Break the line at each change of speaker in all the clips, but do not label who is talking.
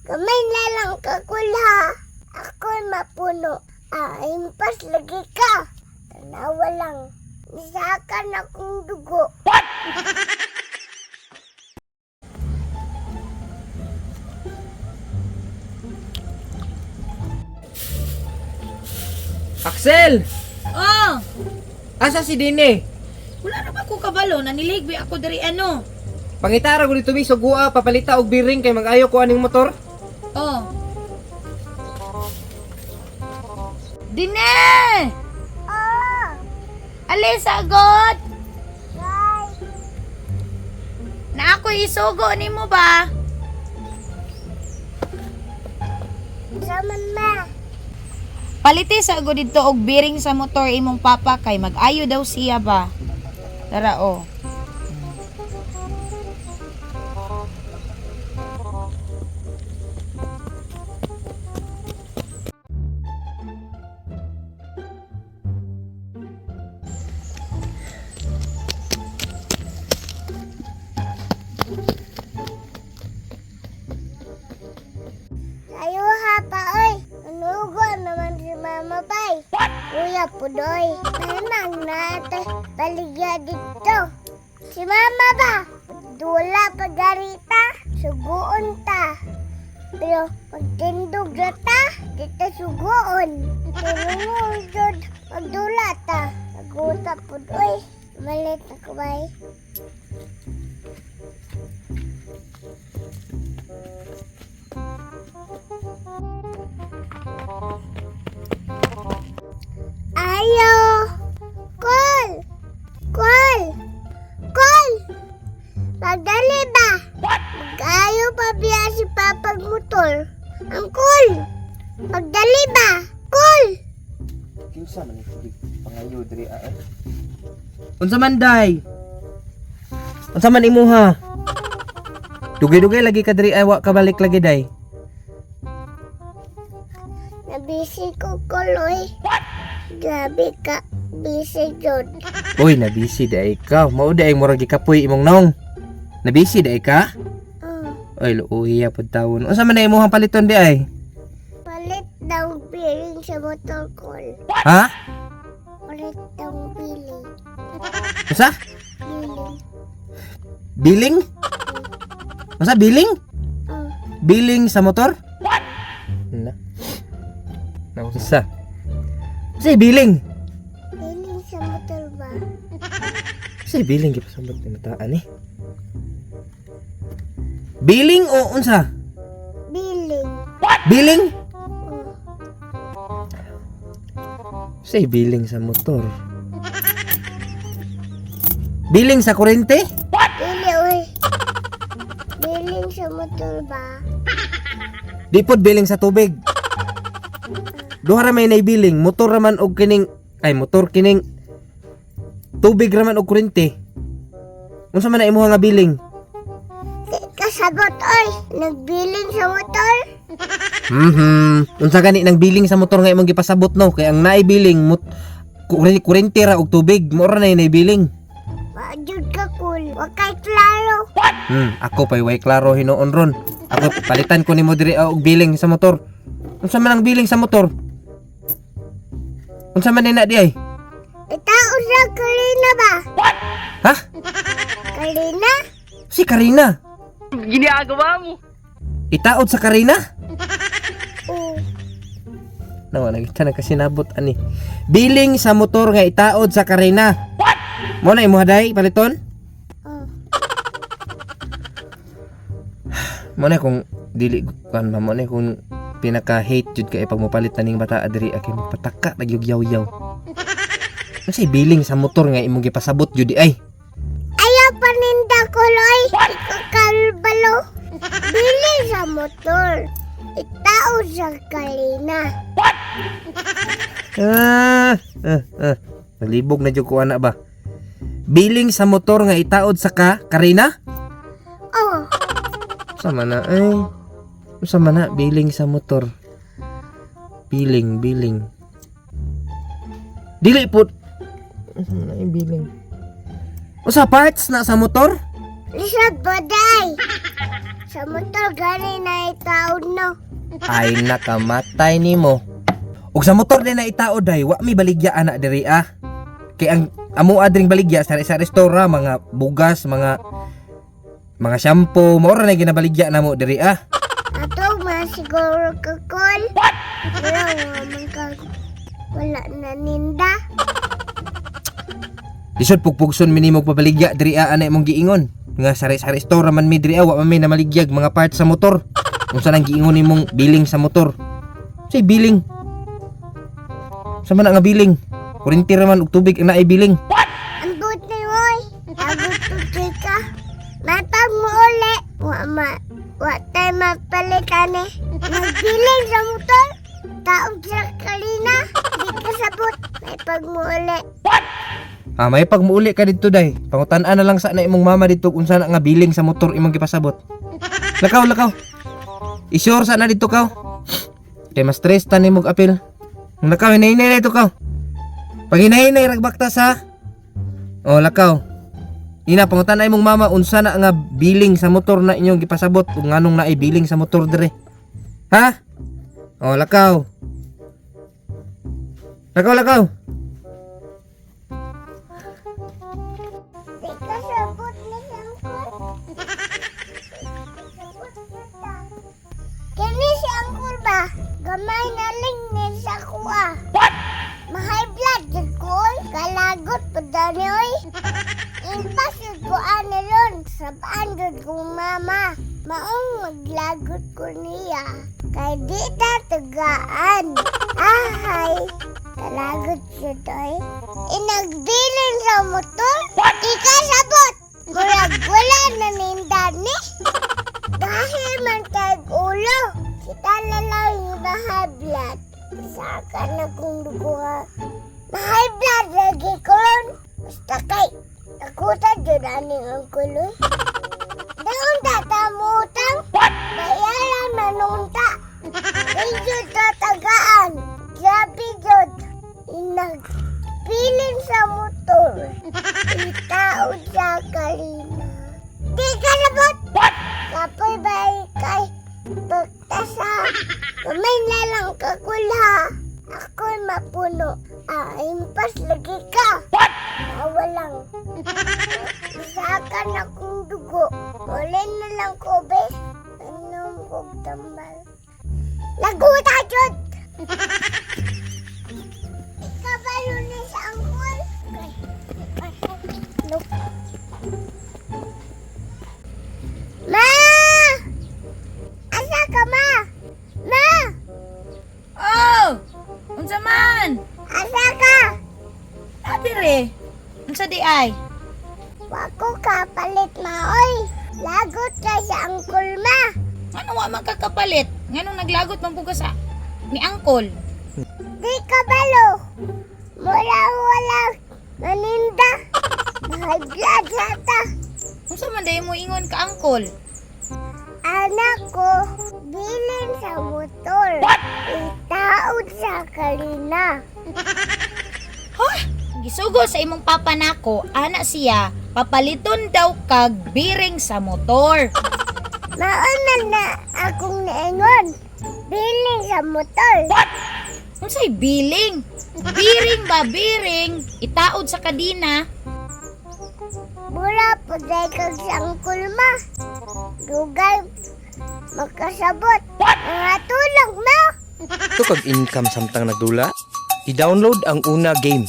Kamay na lang kakula. Ako'y mapuno. Impas lagi ka. Tanawa lang. Nisakan akong dugo.
Axel!
Oh,
Asa si Dine?
wala na ba ko kabalo, naniligbi ako dari ano.
Pangitara ko dito bisog gua, papalita og biring kay mag-ayo ko aning motor.
Oh. Dine!
Oh!
Alis agad!
Bye!
Na ako isugo ni mo ba?
Sama na.
Paliti sa agad dito og bearing sa motor imong papa kay mag-ayo daw siya ba? Tara oh.
Ayo ha pa oy. Anugo naman si mama bay. Kuya pudoy. Manang nate. Baligya dito. Si mama ba? Dula pagarita. Suguon ta. Pero pagtindog na ta, dito suguon. Tulungon jud magdula ta. Naguta pudoy. Malit na ko bay. Ayo! Call! Call! Call! Magdali ba? Mag-ayo pa biya si Papag motor. Ang call! Magdali ba? Call!
Kinsa man ni pangayo diri ay. Unsa man day? Unsa man imuha? Dugay-dugay lagi ka diri ay wa ka balik lagi day.
Nabisi ko koloy. Grabe ka. Busy jud.
Uy, nabisi day ka. Mao day murag gikapoy imong naong. Nabisi day ka? Oy, luuya pud tawon. Unsa man na imuhang paliton di ay?
Palit daw bearing sa motor call.
Ha?
Palit daw billing.
Unsa?
Billing.
Billing? Unsa billing?
Oh.
Billing sa motor? Na. Nausa. Say billing.
Billing sa motor ba?
Say billing gyud sa motor mataan eh. Billing o unsa?
Billing.
Billing?
Oh.
Say billing sa motor. Billing sa kuryente?
Dili oy. Billing sa motor ba?
Di pod billing sa tubig. Duha ra may nay billing, motor raman og kining motor kining tubig raman og kuryente. Unsa man na imuha nga billing?
Di kasagot oy. Nagbilling sa motor?
Unsa gani nang billing sa motor nga imong gipasabot no? Kay ang naay billing kuryente ra og tubig, mo ra nay billing.
Wajud ka cool. Wakay klaro.
Ako pay way klaro hinuon ron. Ako palitan ko nimo diri og billing sa motor. Unsa man ang billing sa motor? Unsa man na di ay?
Itao sa Karina ba?
Ha?
Karina?
Si Karina.
Ginagawa mo.
Itaod sa Karina?
Oo.
Nawa nagita na kasi nabot ani. Billing sa motor nga itaod sa Karina. Mo na imo haday paliton?
Oh.
Mo na kung dili kan mo na kung pinaka-hate jud kay pag mopalit ning bata adiri akay magpataka nagyog yaw-yaw. Kasi billing sa motor nga imong gipasabot jud di ay.
Ayaw paninda ko, Loy. Ikaw kalbalo. Billing sa motor. Itao sa Karina.
Nalibog na jud ko ana ba. Billing sa motor nga itaod sa Karina?
Oh.
Sama na ay. Sama na billing sa motor. Billing. Dili po. Sama na yung billing. O sa parts na sa motor?
Lisod boday. Sa motor gani na itaon no.
Ay nakamatay nimo. Ug sa motor din na itao day, wa mi baligya ana diri ah. Kay ang amo adring baligya sa restora, mga bugas, mga shampoo, mao ra na ginabaligya namo diri ah.
Ato siguro kakol. Wala na ninda.
Lisod pugpugson minimo pabaligya diri ah ana imong giingon. Nga sa restora man mi diri ah, wa man mi na maligyag mga parts sa motor. Unsa nang giingon nimong billing sa motor? Say billing. Sa man nga billing? Kurinti raman og tubig ang naay billing.
Ang buti moy. Abot ko ka. Matag mo uli. Wa tayo mapalitan eh. Nagbiling sa motor. Taog sa kalina. Di ka sabot. May pagmuuli.
Ah, may pagmuuli ka dito day. Pangutan-an na lang sa na imong mama dito kung saan nga billing sa motor imong gipasabot. Lakaw. Isure sa na dito kaw. Kay mas stress ta nimong apil. Lakaw, hinay-hinay dito kaw. Pag hinay-hinay ragbakta sa. Oh, lakaw. Ina, pangutan na imong mama unsa na nga billing sa motor na inyong gipasabot kung nganong naay billing sa motor dire. Ha? Oh, lakaw. Lakaw.
Di ka sabot ni Angkol. Kini si Angkol ba? Gamay na lingnin sa kuha. Mahay blood jud ko oy. Kalagot pa dani oy. Impas jud ko ani ron. Sabaan jud kong mama. Maong maglagot ko niya. Kay di ta tagaan. Ahay. Kalagot jud oy. Inagbilin sa motor. Di ka sabot. Murag wala na nindani. Dahil man tag ulo. Kita na lang yung mahay blood. Saka na kong dugo ha. Mahay blood lagi kon. Basta kay nakutan dyan aning ang kuloy. Daon tatamutang. Bayaran manunta. Iyod tatagaan. Grabe jod. Inagpilin sa motor. Itaod sa kalina. Di ka nabot. Kapoy ba kay pagtasa. Kamay na lang kakulha. Ako'y mapuno. Impas lagi ka. Tawa lang. Isakan akong dugo. Ulin na lang ko, bes. Anong kong tambal. Laguta, Jod! Ikabalo ni sa angkol. Look. Ma! Asa ka, ma? Ma!
Oh! Unsa man?
Asa ka?
Adire. Unsa di ay?
Wako ka palit, ma, oy. Lagot ka sa angkol, ma.
Ano wa magkakapalit? Nganong naglagot man puga sa ni angkol?
Di ka balo. Mula wala maninda. May blood hata.
Unsa man day mo ingon ka angkol?
Anak ko, bilin sa motor. Itaod sa kalina.
Ha? Gisugo sa imong papa nako, ana siya papaliton daw kag biring sa motor.
Mauna na akong naingon. Bilin sa motor.
Unsay biling? Biring ba biring? Itaod sa kadina.
Mura po dahil kag sa angkol, ma. Dugay makasabot. Mga tulog, ma.
Ito kag income samtang nagdula, i-download ang una game.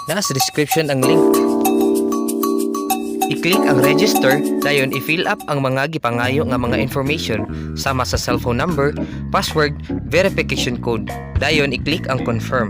Nasa description ang link. I-click ang register, dayon i-fill up ang mga gipangayo nga mga information sama sa cellphone number, password, verification code. Dayon i-click ang confirm.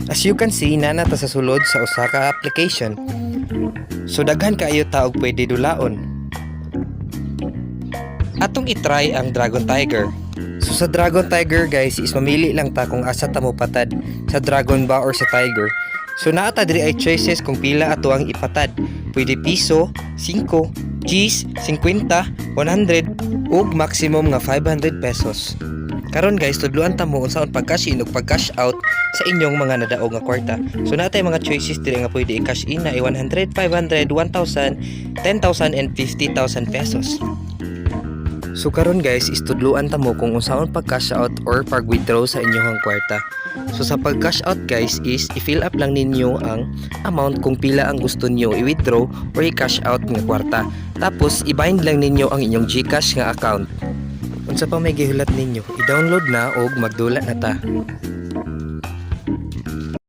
As you can see, nanata sa sulod sa usa ka application. So daghan kaayo taog pwede dulaon. Atong itry ang Dragon Tiger. So sa Dragon Tiger guys, is mamili lang ta kung asa ta mo patad, sa Dragon ba or sa Tiger. So naa ta diri ay choices kung pila ato ang ipatad. Pwede piso, 5, Gs, 50, 100 ug maximum nga 500 pesos. Karon guys, tudluan ta mo unsaon pag-cash in ug pag-cash out sa inyong mga nadaog nga kwarta. So natay mga choices diri nga pwede i-cash in na 100, 500, 1,000, 10,000 and 50,000 pesos. So karon guys, istudluan ta mo kung unsaon pag-cash out or pag-withdraw sa inyong kwarta. So sa pag-cash out guys is i-fill up lang ninyo ang amount kung pila ang gusto niyo i-withdraw or i-cash out nga kwarta. Tapos i-bind lang ninyo ang inyong GCash nga account. Unsa pa may gihulat ninyo, i-download na og magdula na ta.